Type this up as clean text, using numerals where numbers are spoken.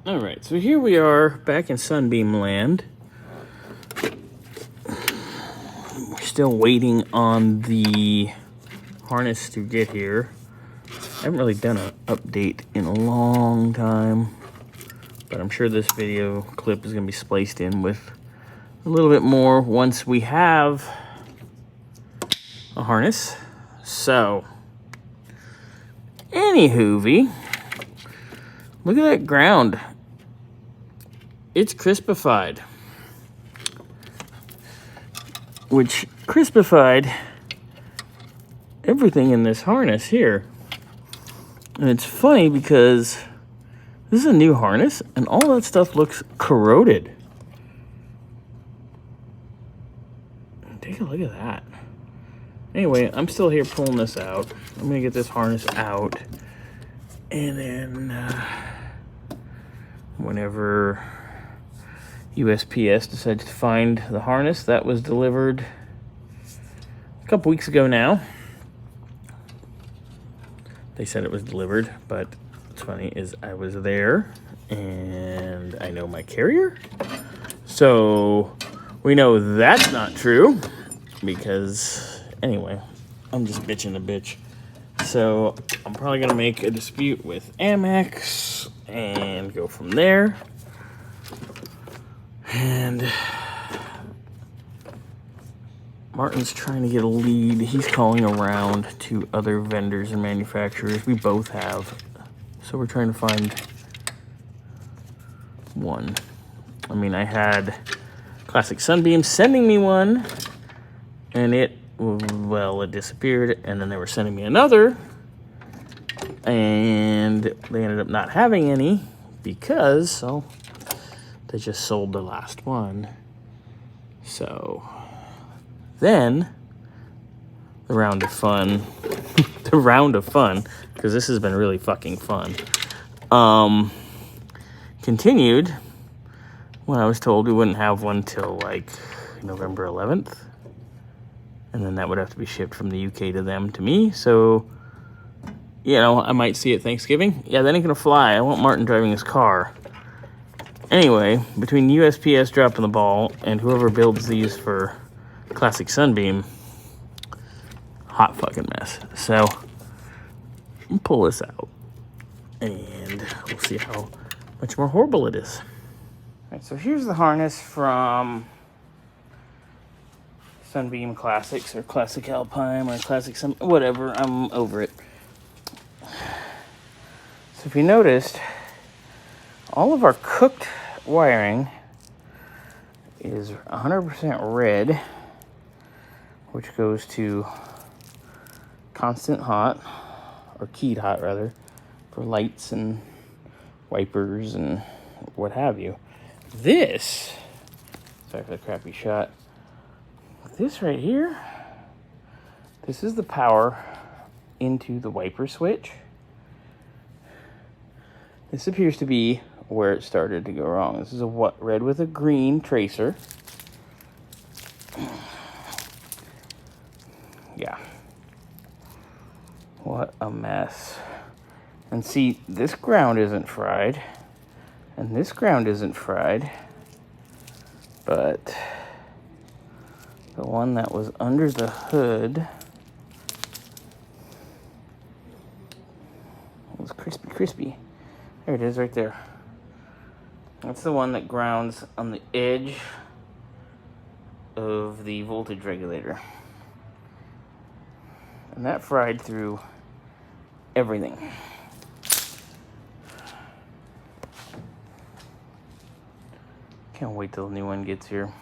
All right, so here we are back in Sunbeam land. We're still waiting on the harness to get here. I haven't really done an update in a long time, but I'm sure this video clip is going to be spliced in with a little bit more once we have a harness. So, anywhoovy, look at that ground. It's crispified, which crispified everything in this harness here. And it's funny because this is a new harness and all that stuff looks corroded. Take a look at that. Anyway, I'm still here pulling this out. I'm gonna get this harness out, and then whenever USPS decides to find the harness, that was delivered a couple weeks ago now. They said it was delivered, but what's funny is I was there and I know my carrier, so we know that's not true because anyway, I'm just bitching a bitch. So I'm probably gonna make a dispute with Amex and go from there. And Martin's trying to get a lead. He's calling around to other vendors and manufacturers. We both have. So we're trying to find one. I mean, I had Classic Sunbeam sending me one, and it disappeared, and then they were sending me another, and they ended up not having any because, they just sold the last one. So then the round of fun, because this has been really fucking fun, continued when I was told we wouldn't have one till like November 11th. And then that would have to be shipped from the UK to them to me. So, I might see it Thanksgiving. Yeah, that ain't gonna fly. I want Martin driving his car. Anyway, between USPS dropping the ball and whoever builds these for Classic Sunbeam, hot fucking mess. So, I'll pull this out and we'll see how much more horrible it is. All right, so here's the harness from Sunbeam Classics or Classic Alpine or Classic whatever. I'm over it. So if you noticed, all of our cooked wiring is 100% red, which goes to constant hot, or keyed hot rather, for lights and wipers and what have you. This, sorry for the crappy shot, this right here, this is the power into the wiper switch. This appears to be where it started to go wrong. This is a red with a green tracer. Yeah. What a mess. And see, this ground isn't fried, and this ground isn't fried, but the one that was under the hood was crispy. There it is right there. That's the one that grounds on the edge of the voltage regulator. And that fried through everything. Can't wait till the new one gets here.